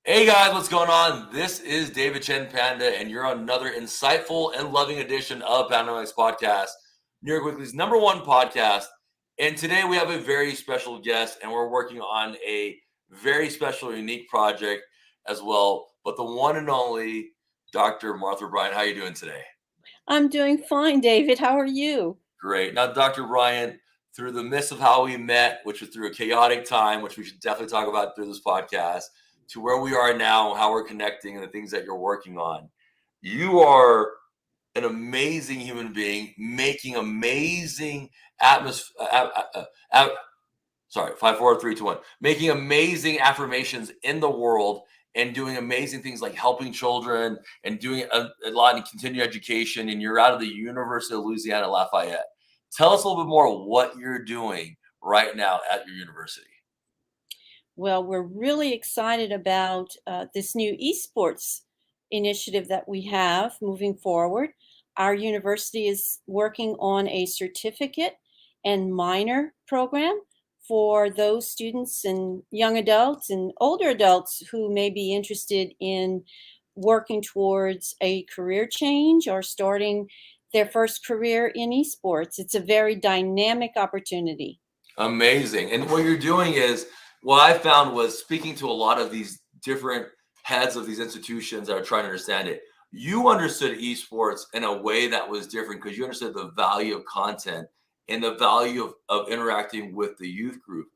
Hey guys, what's going on? This is David Chen Panda, and you're on another insightful and loving edition of Pandemics Podcast, New York Weekly's #1 podcast. And today we have a very special guest, and we're working on a very special, unique project as well. But the one and only Dr. Martha Bryant, how are you doing today? I'm doing fine, David. How are you? Great. Now, Dr. Bryant, through the midst of how we met, which was through a chaotic time, which we should definitely talk about through this podcast, to where we are now, how we're connecting, and the things that you're working on. You are an amazing human being, making amazing atmosphere. Sorry, 5, 4, 3, 2, 1. Making amazing affirmations in the world and doing amazing things like helping children and doing a lot in continuing education. And you're out of the University of Louisiana Lafayette. Tell us a little bit more what you're doing right now at your university. Well, we're really excited about this new esports initiative that we have moving forward. Our university is working on a certificate and minor program for those students and young adults and older adults who may be interested in working towards a career change or starting their first career in esports. It's a very dynamic opportunity. Amazing. And what you're doing is, what I found was speaking to a lot of these different heads of these institutions that are trying to understand it. You understood esports in a way that was different because you understood the value of content and the value of interacting with the youth group.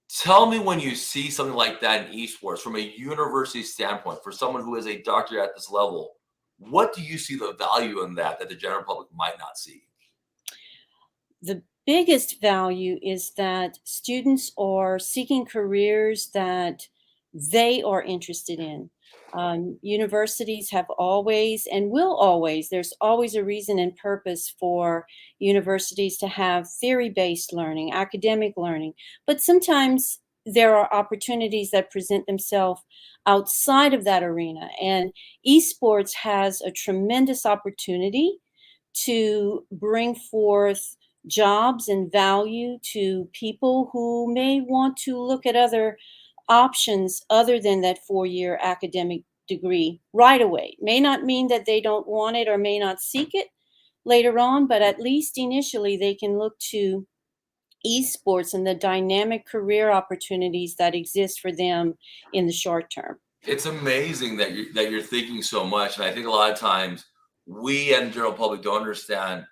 Tell me when you see something like that in esports from a university standpoint, for someone who is a doctor at this level, what do you see the value in that the general public might not see? The biggest value is that students are seeking careers that they are interested in. Universities have always and will always, there's always a reason and purpose for universities to have theory based learning, academic learning, but sometimes there are opportunities that present themselves outside of that arena. And esports has a tremendous opportunity to bring forth jobs and value to people who may want to look at other options other than that 4-year academic degree right away. May not mean that they don't want it or may not seek it later on, but at least initially they can look to esports and the dynamic career opportunities that exist for them in the short term. It's amazing that you're thinking so much, and I think a lot of times we and the general public don't understand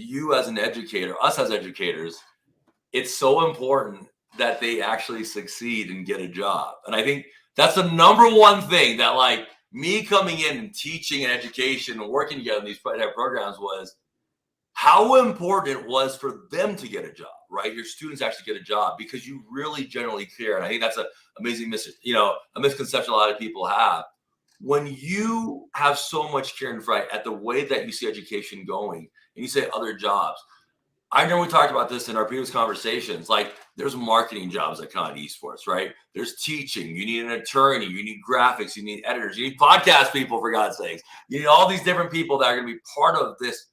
you as an educator, us as educators. It's so important that they actually succeed and get a job, and I think that's the #1 thing that, like, me coming in and teaching and education and working together in these type programs was how important it was for them to get a job, right? Your students actually get a job because you really generally care. And I think that's an amazing a misconception a lot of people have. When you have so much care and fright at the way that you see education going and you say other jobs, I know we talked about this in our previous conversations. Like, there's marketing jobs that come out of esports, right? There's teaching. You need an attorney. You need graphics. You need editors. You need podcast people, for God's sakes. You need all these different people that are going to be part of this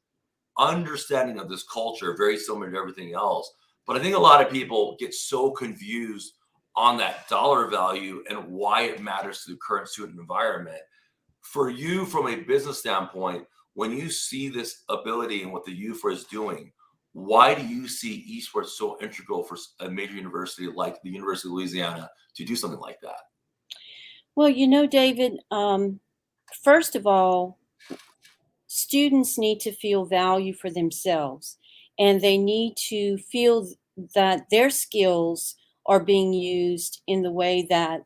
understanding of this culture, very similar to everything else. But I think a lot of people get so confused on that dollar value and why it matters to the current student environment. For you, from a business standpoint, when you see this ability and what the youth is doing, why do you see esports so integral for a major university like the University of Louisiana to do something like that? Well, David, first of all, students need to feel value for themselves and they need to feel that their skills are being used in the way that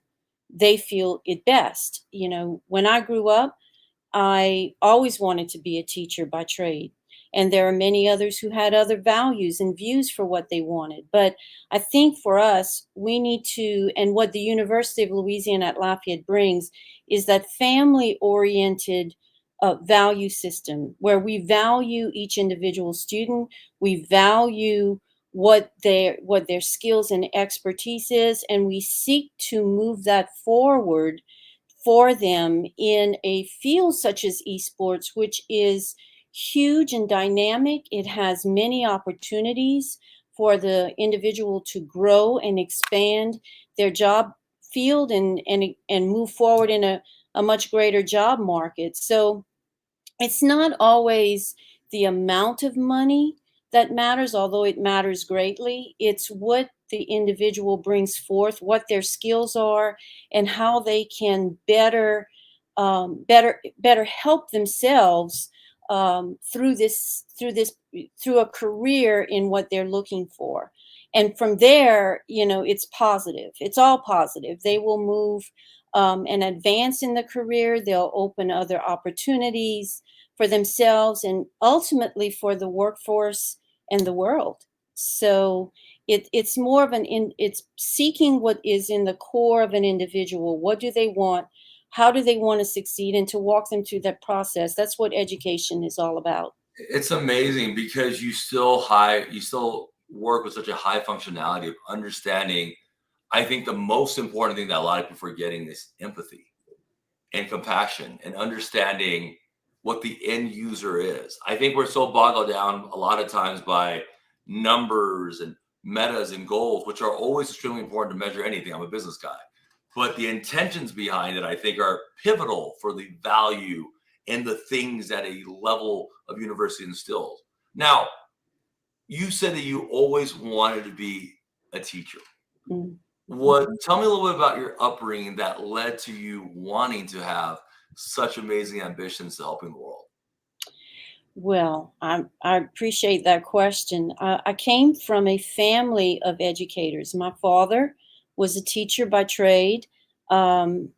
they feel it best. When I grew up, I always wanted to be a teacher by trade. And there are many others who had other values and views for what they wanted. But I think for us, we need to, and what the University of Louisiana at Lafayette brings is that family oriented value system where we value each individual student, we value what their skills and expertise is, and we seek to move that forward for them in a field such as esports, which is huge and dynamic. It has many opportunities for the individual to grow and expand their job field and move forward in a much greater job market. So it's not always the amount of money that matters, although it matters greatly. It's what the individual brings forth, what their skills are, and how they can better help themselves through a career in what they're looking for. And from there, it's positive. It's all positive. They will move and advance in the career. They'll open other opportunities for themselves and ultimately for the workforce and the world. So it's more of it's seeking what is in the core of an individual. What do they want? How do they want to succeed? And to walk them through that process. That's what education is all about. It's amazing because you still work with such a high functionality of understanding. I think the most important thing that a lot of people are getting is empathy and compassion and understanding what the end user is. I think we're so boggled down a lot of times by numbers and metas and goals, which are always extremely important to measure anything. I'm a business guy. But the intentions behind it, I think, are pivotal for the value and the things that a level of university instills. Now, you said that you always wanted to be a teacher. Mm. Tell me a little bit about your upbringing that led to you wanting to have such amazing ambitions to helping the world? Well, I appreciate that question. I came from a family of educators. My father was a teacher by trade. Um,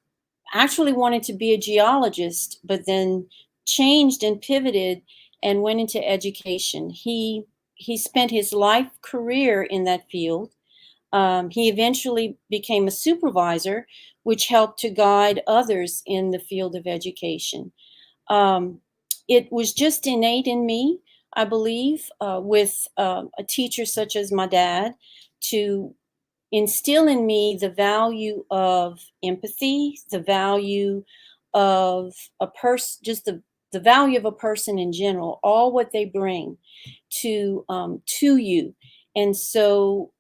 Actually wanted to be a geologist, but then changed and pivoted and went into education. He spent his life career in that field. He eventually became a supervisor, which helped to guide others in the field of education. Um, it was just innate in me, I believe, with a teacher such as my dad, to instill in me the value of empathy, the value of a person, just the value of a person in general, all what they bring to you. And so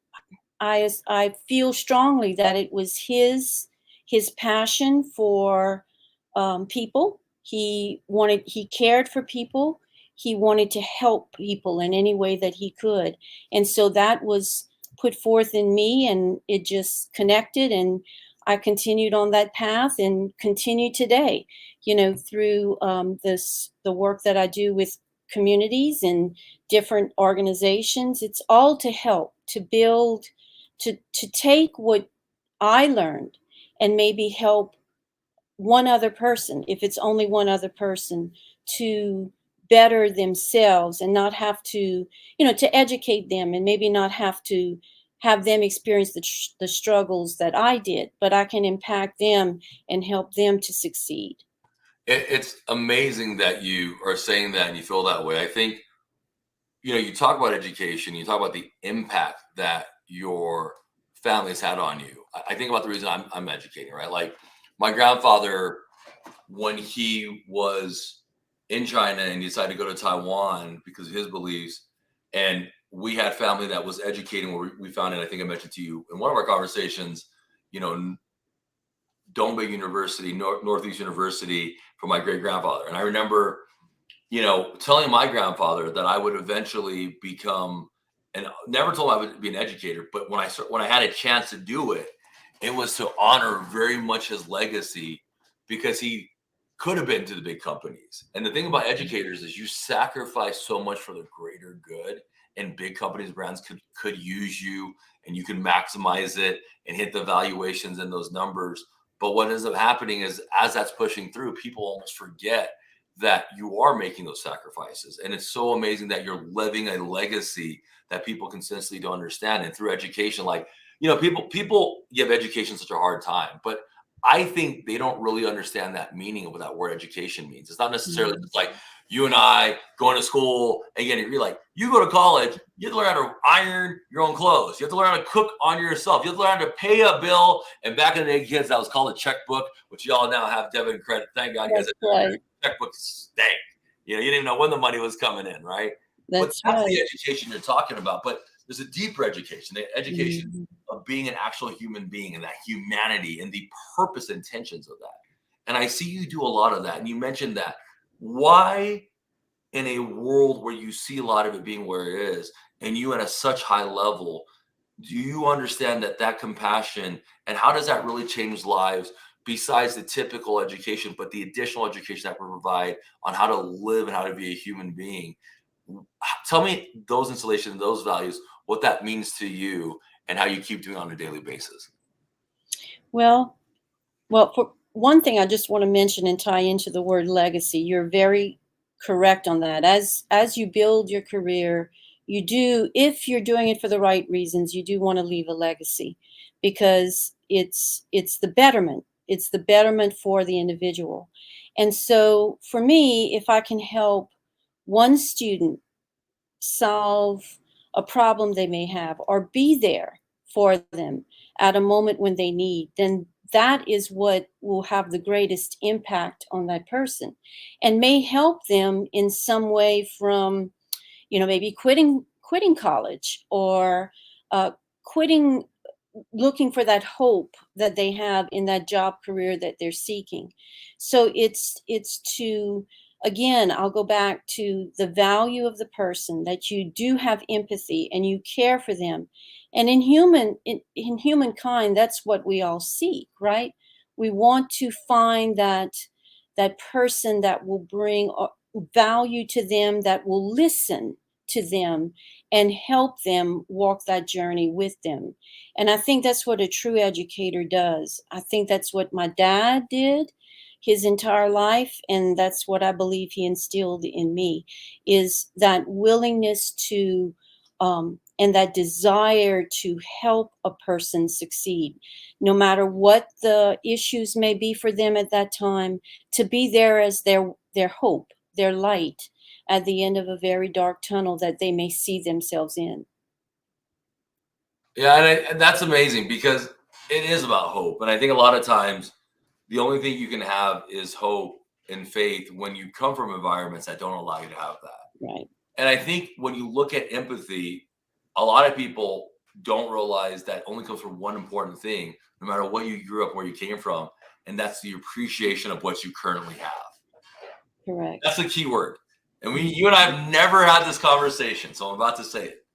I feel strongly that it was his passion for people. He cared for people. He wanted to help people in any way that he could, and so that was put forth in me, and it just connected, and I continued on that path and continue today. Through the work that I do with communities and different organizations. It's all to help, to build, to take what I learned and maybe help one other person, if it's only one other person, to better themselves and not have to, to educate them and maybe not have to have them experience the struggles that I did, but I can impact them and help them to succeed. It's amazing that you are saying that and you feel that way. I think, you talk about education, you talk about the impact that your family has had on you. I think about the reason I'm educating, right? Like my grandfather, when he was in China and he decided to go to Taiwan because of his beliefs, and we had family that was educating where we found it. I think I mentioned to you in one of our conversations, you know, Dongbei University, Northeast University for my great grandfather. And I remember, telling my grandfather that I would eventually become, and never told him I would be an educator, but when I had a chance to do it, it was to honor very much his legacy because he could have been to the big companies. And the thing about educators is you sacrifice so much for the greater good, and big companies, brands could use you, and you can maximize it and hit the valuations and those numbers. But what ends up happening is as that's pushing through, people almost forget that you are making those sacrifices. And it's so amazing that you're living a legacy that people consistently don't understand. And through education, like, people give education such a hard time, but I think they don't really understand that meaning of what that word education means. It's not necessarily Mhm. just like you and I going to school and getting, you're like, you go to college, you have to learn how to iron your own clothes. You have to learn how to cook on yourself. You have to learn how to pay a bill. And back in the day, kids, that was called a checkbook, which y'all now have debit and credit. Thank God you guys That's have debit and right. credit. Checkbook stank. You didn't even know when the money was coming in, right? But That's that's the right. education you're talking about. But there's a deeper education, the education Mhm. of being an actual human being and that humanity and the purpose intentions of that. And I see you do a lot of that. And you mentioned that. Why, in a world where you see a lot of it being where it is, and you at a such high level, do you understand that compassion, and how does that really change lives besides the typical education, but the additional education that we provide on how to live and how to be a human being? Tell me those installations, those values, what that means to you, and how you keep doing it on a daily basis. Well, Well, for one thing, I just want to mention and tie into the word legacy. You're very correct on that. As you build your career, you do, if you're doing it for the right reasons, you do want to leave a legacy because it's the betterment. It's the betterment for the individual. And so for me, if I can help one student solve a problem they may have or be there for them at a moment when they need, then that is what will have the greatest impact on that person and may help them in some way from, maybe quitting college or uh, quitting, looking for that hope that they have in that job career that they're seeking. So it's to, again, I'll go back to the value of the person, that you do have empathy and you care for them. And in humankind, that's what we all seek, right? We want to find that person that will bring value to them, that will listen to them and help them walk that journey with them. And I think that's what a true educator does. I think that's what my dad did his entire life, and that's what I believe he instilled in me, is that willingness to and that desire to help a person succeed, no matter what the issues may be for them at that time, to be there as their hope, their light at the end of a very dark tunnel that they may see themselves in. Yeah, and that's amazing because it is about hope. And I think a lot of times the only thing you can have is hope and faith when you come from environments that don't allow you to have that. Right. And I think when you look at empathy, a lot of people don't realize that only comes from one important thing, no matter what you grew up, where you came from, and that's the appreciation of what you currently have. Correct. That's the key word. And you and I Mhm. have never had this conversation, so I'm about to say it.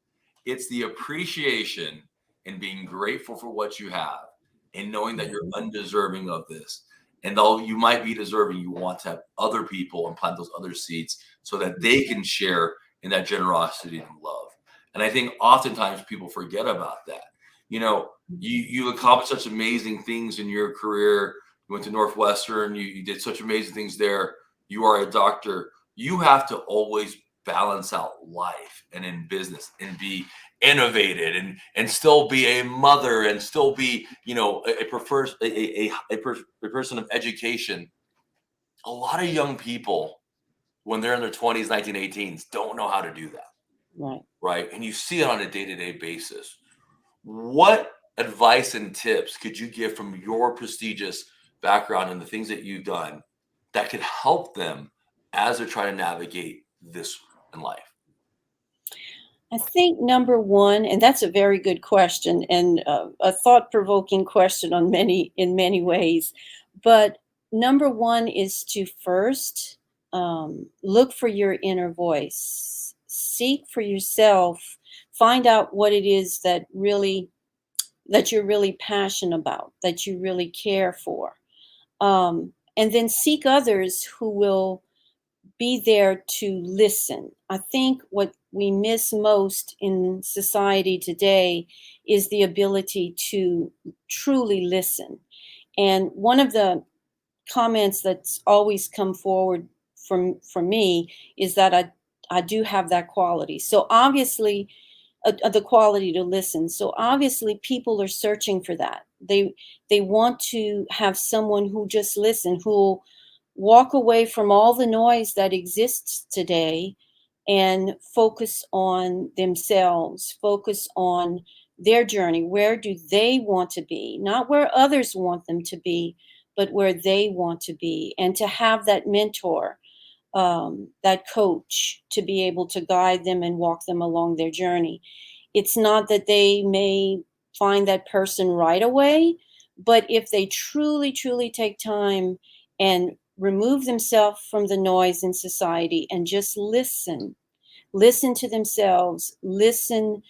It's the appreciation and being grateful for what you have and knowing that you're Mhm. undeserving of this. And though you might be deserving, you want to have other people and plant those other seeds so that they can share in that generosity and love. And I think oftentimes people forget about that. You know, you accomplished such amazing things in your career. You went to Northwestern, you did such amazing things there. You are a doctor. You have to always balance out life and in business and be innovated and still be a mother and still be a prefers a person of education. A lot of young people when they're in their 20s, 1918s, don't know how to do that, Right. right? And you see it on a day-to-day basis. What advice and tips could you give from your prestigious background and the things that you've done that could help them as they're trying to navigate this in life? I think number one, and that's a very good question and a thought-provoking question in many ways. But number one is to first look for your inner voice, seek for yourself, find out what it is that you're really passionate about, that you really care for, and then seek others who will be there to listen. I think what we miss most in society today is the ability to truly listen. And one of the comments that's always come forward from me is that I do have that quality. So obviously, the quality to listen. So obviously, people are searching for that. They want to have someone who just listen, who walk away from all the noise that exists today and focus on themselves, focus on their journey. Where do they want to be? Not where others want them to be, but where they want to be. And to have that mentor, that coach, to be able to guide them and walk them along their journey It's not that they may find that person right away, but if they truly, truly take time and remove themselves from the noise in society and just listen to themselves, listen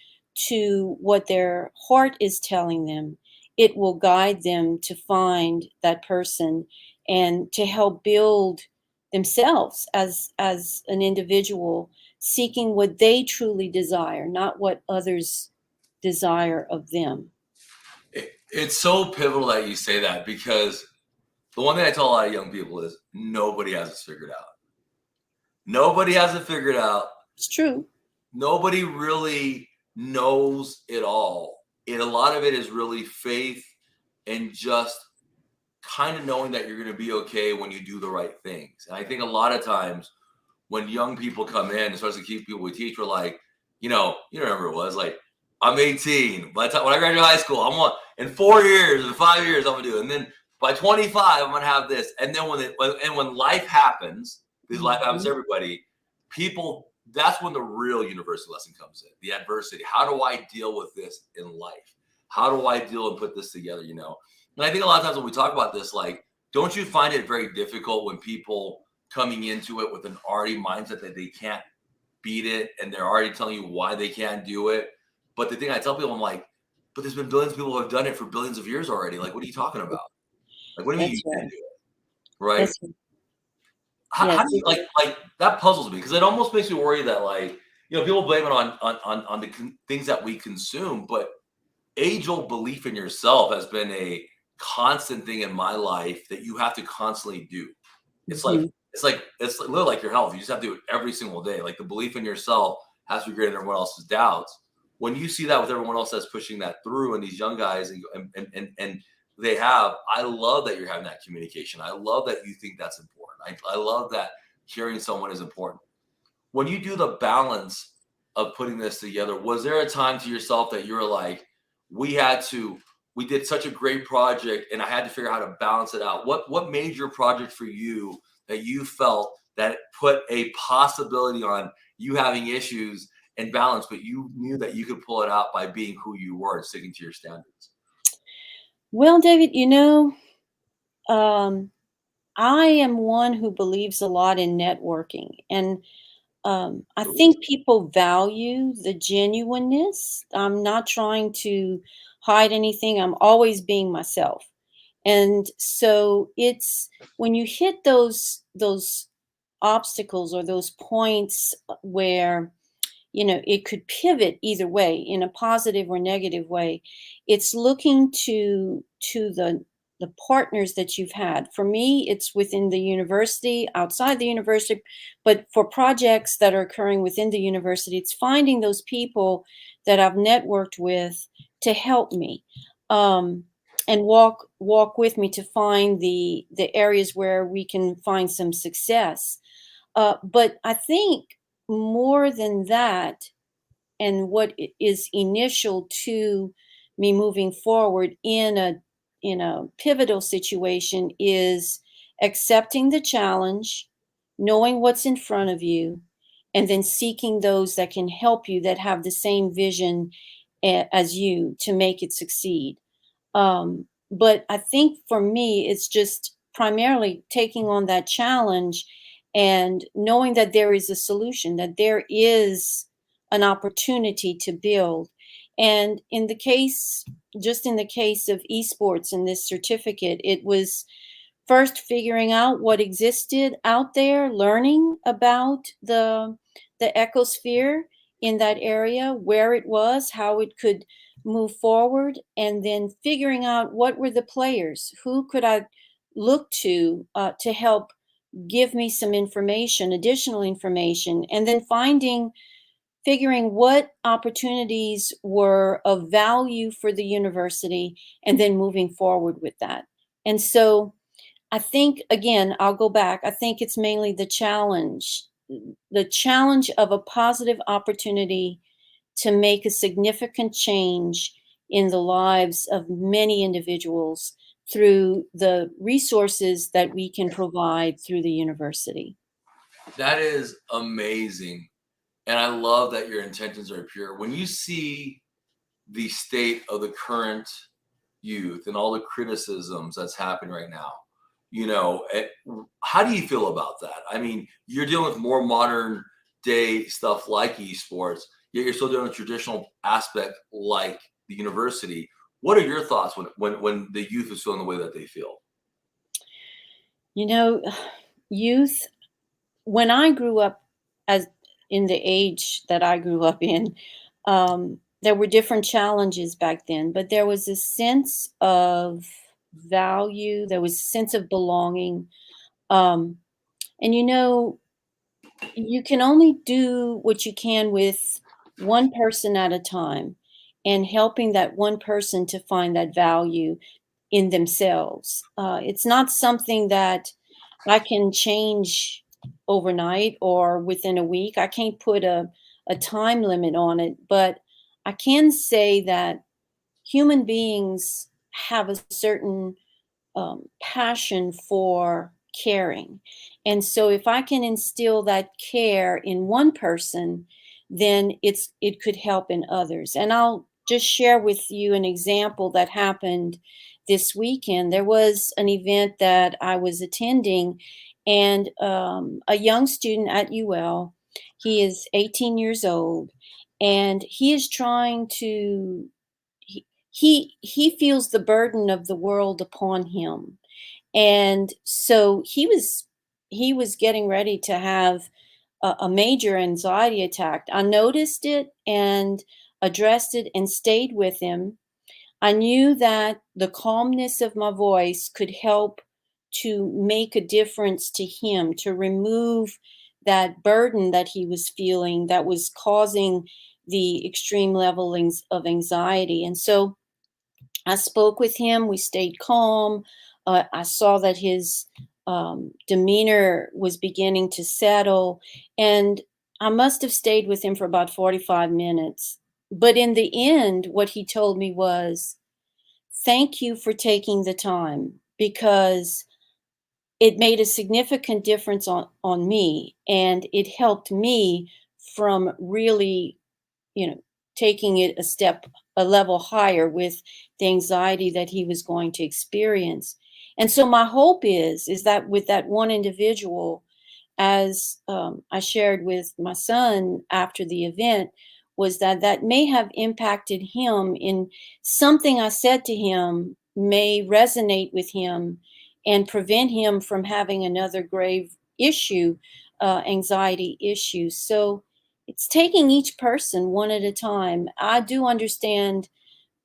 to what their heart is telling them, it will guide them to find that person and to help build themselves as an individual, seeking what they truly desire, not what others desire of them. It's so pivotal that you say that, because the one thing I tell a lot of young people is nobody has it figured out. Nobody has it figured out. It's true. Nobody really knows it all. And a lot of it is really faith and just kind of knowing that you're going to be okay when you do the right things. And I think a lot of times when young people come in, especially people we teach, we're like, you remember it was like, I'm 18. By the time when I graduate high school, in 4 years or 5 years, I'm gonna do it. And then by 25, I'm gonna have this. And then when life happens, because life happens to Mhm. everybody, people, that's when the real university lesson comes in. The adversity. How do I deal with this in life? How do I deal and put this together? And I think a lot of times when we talk about this, like, don't you find it very difficult when people coming into it with an already mindset that they can't beat it and they're already telling you why they can't do it? But the thing I tell people, I'm like, but there's been billions of people who have done it for billions of years already. Like, what are you talking about? Like, what do you mean That's you can't right. do it? Right? That's right. How do Yes. you like that puzzles me, because it almost makes me worry that, like, people blame it on the things that we consume, but age old belief in yourself has been a constant thing in my life that you have to constantly do. It's like Mhm. it's literally like your health. You just have to do it every single day. Like, the belief in yourself has to be greater than everyone else's doubts. When you see that with everyone else that's pushing that through, and these young guys, and they have, I love that you're having that communication. I love that you think that's important. I love that hearing someone is important. When you do the balance of putting this together, was there a time to yourself that you were like, we did such a great project and I had to figure out how to balance it out? What made your project for you that you felt that put a possibility on you having issues and balance, but you knew that you could pull it out by being who you were and sticking to your standards? Well, David, um, I am one who believes a lot in networking, and I think people value the genuineness. I'm not trying to hide anything. I'm always being myself. And so it's when you hit those obstacles or those points where it could pivot either way, in a positive or negative way. It's looking to the partners that you've had. For me, it's within the university, outside the university, but for projects that are occurring within the university, it's finding those people that I've networked with to help me, um, and walk with me to find the areas where we can find some success. But I think more than that, and what is initial to me moving forward in a pivotal situation is accepting the challenge, knowing what's in front of you, and then seeking those that can help you that have the same vision as you to make it succeed. But I think for me, it's just primarily taking on that challenge and knowing that there is a solution, that there is an opportunity to build. And just in the case of esports and this certificate, it was first figuring out what existed out there, learning about the ecosphere in that area, where it was, how it could move forward, and then figuring out what were the players, who could I look to help give me some information, additional information, and then figuring what opportunities were of value for the university, and then moving forward with that. And so I think, again, I'll go back. I think it's mainly the challenge of a positive opportunity to make a significant change in the lives of many individuals through the resources that we can provide through the university. That is amazing. And I love that your intentions are pure. When you see the state of the current youth and all the criticisms that's happening right now, how do you feel about that? I mean, you're dealing with more modern day stuff like esports, yet you're still doing a traditional aspect like the university. What are your thoughts when the youth is feeling the way that they feel? You know, youth, when I grew up, as in the age that I grew up in, there were different challenges back then, but there was a sense of value, there was a sense of belonging. Um, and you can only do what you can with one person at a time, and helping that one person to find that value in themselves. It's not something that I can change overnight or within a week. I can't put a time limit on it, but I can say that human beings have a certain passion for caring. And so if I can instill that care in one person, then it could help in others. And I'll just share with you an example that happened this weekend. There was an event that I was attending, and a young student at UL, he is 18 years old, and he is trying to he feels the burden of the world upon him, and so he was getting ready to have a major anxiety attack. I noticed it and addressed it and stayed with him. I knew that the calmness of my voice could help to make a difference to him, to remove that burden that he was feeling that was causing the extreme level of anxiety. And so I spoke with him. We stayed calm. I saw that his demeanor was beginning to settle. And I must have stayed with him for about 45 minutes. But in the end, what he told me was, thank you for taking the time, because it made a significant difference on me. And it helped me from really, you know, taking it a level higher with the anxiety that he was going to experience. And so my hope is that with that one individual, as I shared with my son after the event, was that that may have impacted him in something I said to him may resonate with him and prevent him from having another grave issue, anxiety issue. So it's taking each person one at a time. I do understand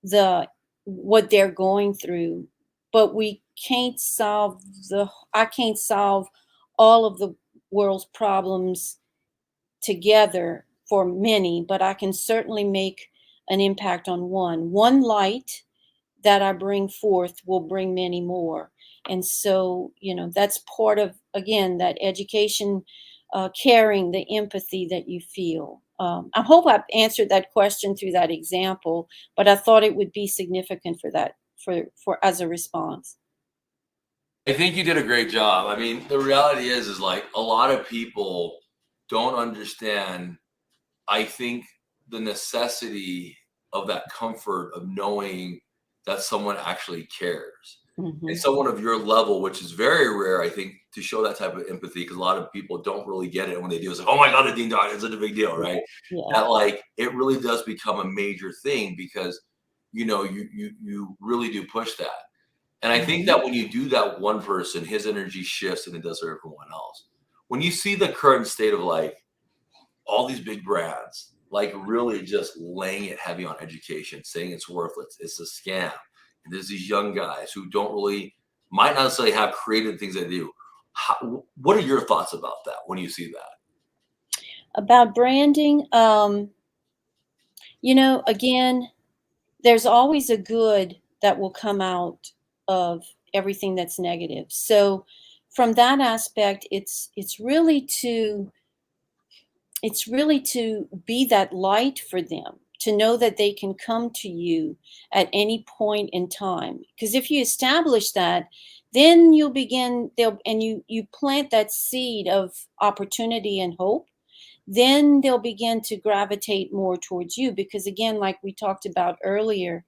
the what they're going through, but we can't solve the I can't solve all of the world's problems together for many, but I can certainly make an impact on one. One light that I bring forth will bring many more. And so, that's part of, again, that education, caring, the empathy that you feel. I hope I've answered that question through that example, but I thought it would be significant for that, for as a response. I think you did a great job. I mean, the reality is like a lot of people don't understand, I think, the necessity of that comfort of knowing that someone actually cares. And Hmm. someone of your level, which is very rare, I think, to show that type of empathy, because a lot of people don't really get it. When they do, it's like, oh my God, the Dean Dog, it's such a big deal, right? Yeah. That like it really does become a major thing because you really do push that. And I think Hmm. that when you do that one person, his energy shifts and it does for everyone else. When you see the current state of like all these big brands, like really just laying it heavy on education, saying it's worthless, it's a scam. And there's these young guys who don't really, might not necessarily have creative things they do. What are your thoughts about that when you see that? About branding, again, there's always a good that will come out of everything that's negative. So from that aspect, it's really to be that light for them, to know that they can come to you at any point in time. Because if you establish that, then you'll begin they'll and you plant that seed of opportunity and hope. then they'll begin to gravitate more towards you, because again, like we talked about earlier,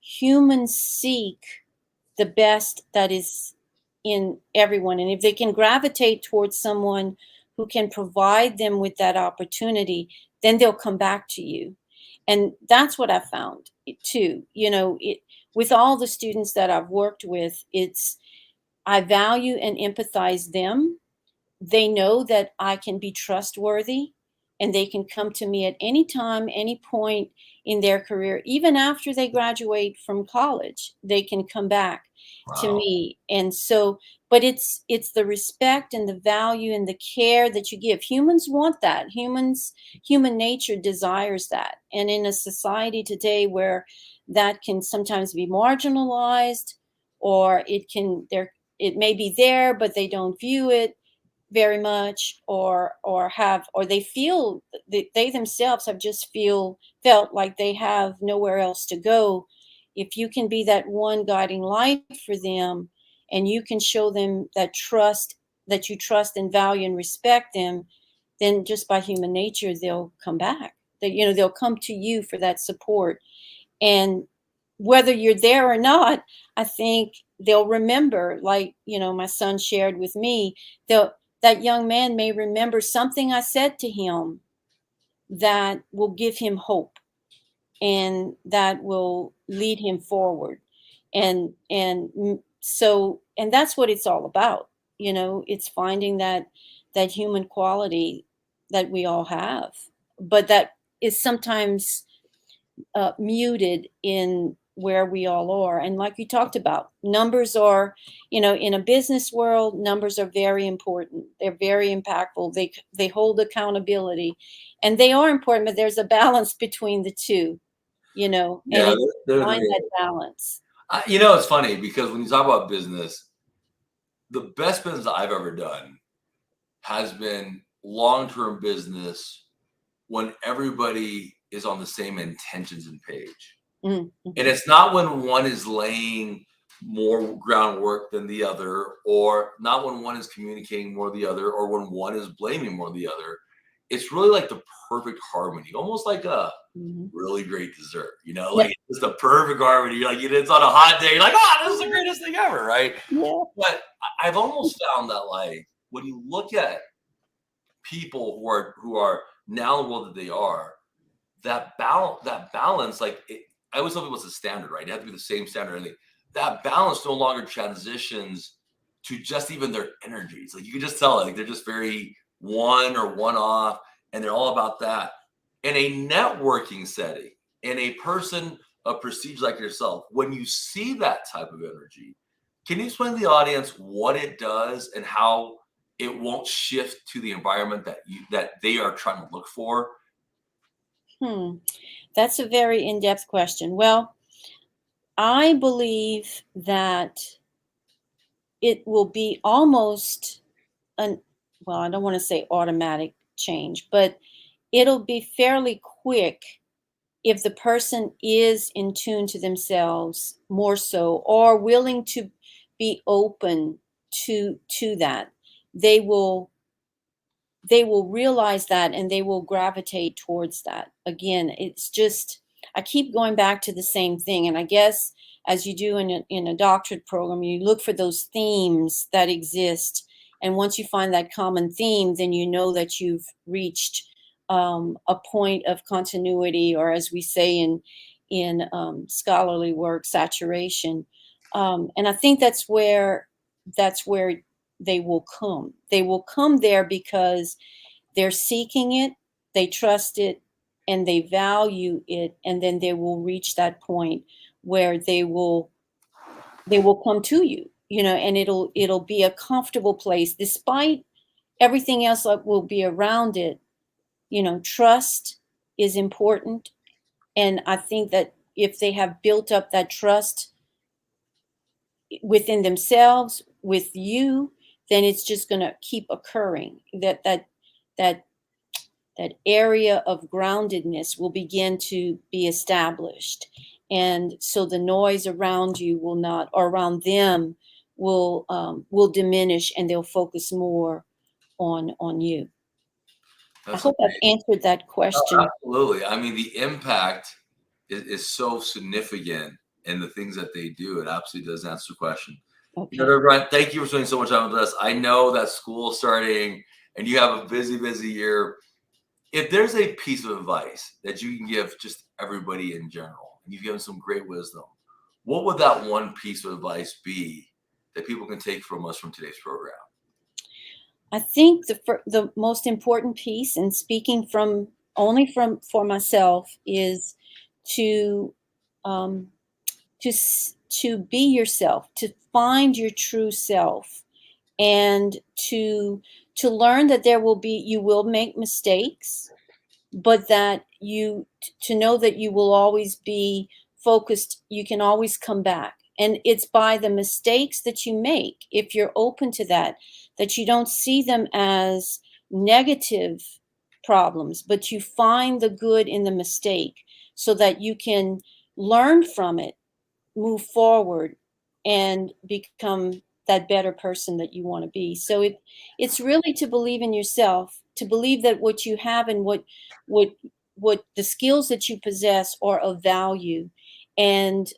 humans seek the best that is in everyone. And if they can gravitate towards someone who can provide them with that opportunity, then they'll come back to you. And that's what I found too. With all the students that I've worked with, it's I value and empathize them. They know that I can be trustworthy, and they can come to me at any time, any point in their career, even after they graduate from college, they can come back to Wow. me. And so, but it's the respect and the value and the care that you give. Humans want that. Human nature desires that. And in a society today where that can sometimes be marginalized, or it may be there, but they don't view it very much, or they feel they themselves have just felt like they have nowhere else to go. If you can be that one guiding light for them, and you can show them that you trust and value and respect them, then just by human nature they'll come back. They'll come to you for that support. And whether you're there or not, I think they'll remember, like, my son shared with me, that young man may remember something I said to him that will give him hope, and that will lead him forward. And that's what it's all about. It's finding that human quality that we all have, but that is sometimes muted in where we all are. And like you talked about, numbers are, in a business world, numbers are very important. They're very impactful. They hold accountability, and they are important, but there's a balance between the two, and Yeah, it's there find that is. balance. It's funny because when you talk about business, the best business I've ever done has been long-term business when everybody is on the same intentions and page. Mm, And mhm. it's not when one is laying more groundwork than the other, or not when one is communicating more than the other, or when one is blaming more than the other. It's really like the perfect harmony, almost like a Mhm. really great dessert, Yeah. like it's the perfect harmony. You're like, it's on a hot day, you're like, oh, this is the greatest thing ever, right? Yeah. But I've almost found that, like, when you look at people who are now in the world that they are, that balance, like, I always tell people it's a standard, right? It has to be the same standard. And that balance no longer transitions to just even their energies. Like, you can just tell, like, they're just very one or one off, and they're all about that. In a networking setting, in a person of prestige like yourself, when you see that type of energy, can you explain to the audience what it does and how it won't shift to the environment that they are trying to look for? Hmm. That's a very in-depth question. Well, I believe that it will be almost an well, I don't want to say automatic change, but it'll be fairly quick if the person is in tune to themselves more so, or willing to be open to that. They will they will realize that, and they will gravitate towards that. Again, it's just, I keep going back to the same thing. And I guess, as you do in a doctorate program, you look for those themes that exist. And once you find that common theme, then you know that you've reached a point of continuity, or as we say in scholarly work, saturation. And I think that's where they will come. They will come there because they're seeking it, they trust it, and they value it, and then they will reach that point where they will come to you, and it'll be a comfortable place despite everything else that will be around it. Trust is important, and I think that if they have built up that trust within themselves, with you, then it's just going to keep occurring. That area of groundedness will begin to be established. And so the noise around you will not, or around them, will diminish, and they'll focus more on you. I That's hope I've amazing. answered that question. Absolutely. I mean, the impact is so significant in the things that they do. It absolutely does answer the question. Okay. Dr. Bryant, thank you for spending so much time with us. I know that school's starting and you have a busy, busy year. If there's a piece of advice that you can give just everybody in general, and you've given some great wisdom, what would that one piece of advice be that people can take from us from today's program? I think the most important piece, and speaking from only from for myself, is to um, to be yourself, to find your true self, and to learn that you will make mistakes, but that to know that you will always be focused. You can always come back, and it's by the mistakes that you make, if you're open to that, that you don't see them as negative problems, but you find the good in the mistake, so that you can learn from it, move forward, and become that better person that you want to be. So it's really to believe in yourself, to believe that what you have, and what what the skills that you possess are of value, and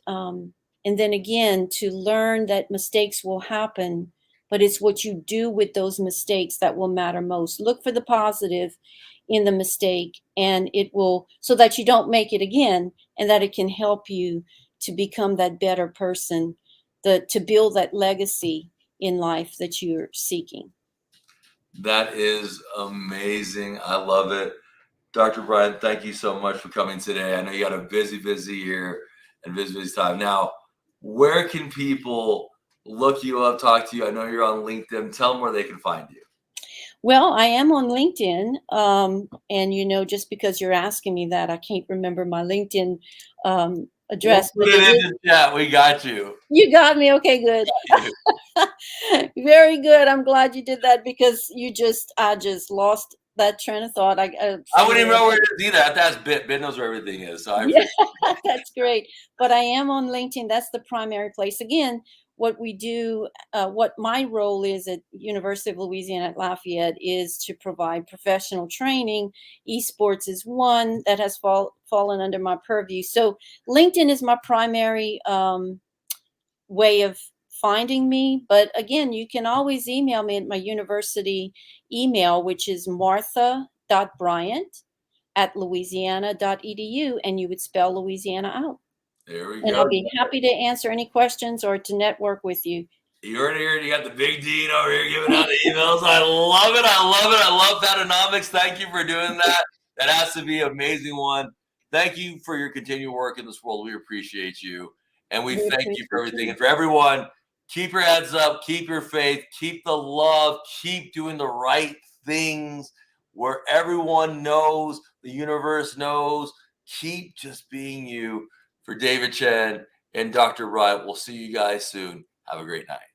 then again, to learn that mistakes will happen, but it's what you do with those mistakes that will matter most. Look for the positive in the mistake, and it will, so that you don't make it again, and that it can help you to become that better person, to build that legacy in life that you're seeking. That is amazing. I love it. Dr. Bryant, thank you so much for coming today. I know you got a busy, busy year and busy, busy time. Now, where can people look you up, talk to you? I know you're on LinkedIn. Tell them where they can find you. Well, I am on LinkedIn, and just because you're asking me that, I can't remember my LinkedIn We'll address, put but it it in is. the chat. We got you. You got me. Okay, good. Very good. I'm glad you did that, because I just lost that train of thought. I wouldn't even know where it is either. I have to ask Bit. Bit knows where everything is. So I Yeah, appreciate that's great. But I am on LinkedIn. That's the primary place. Again, what we do, what my role is at University of Louisiana at Lafayette, is to provide professional training. Esports is one that has fallen under my purview. So LinkedIn is my primary way of finding me. But again, you can always email me at my university email, which is martha.bryant@louisiana.edu, and you would spell Louisiana out. There we And go. I'll be happy to answer any questions or to network with you. You heard it here. You got the big Dean over here giving out the emails. I love it. I love it. I love Patanomics. Thank you for doing that. That has to be an amazing one. Thank you for your continued work in this world. We appreciate you. And we We thank you for appreciate everything. you. And for everyone, keep your heads up, keep your faith, keep the love, keep doing the right things where everyone knows, the universe knows. Keep just being you. For David Chen and Dr. Wright, we'll see you guys soon. Have a great night.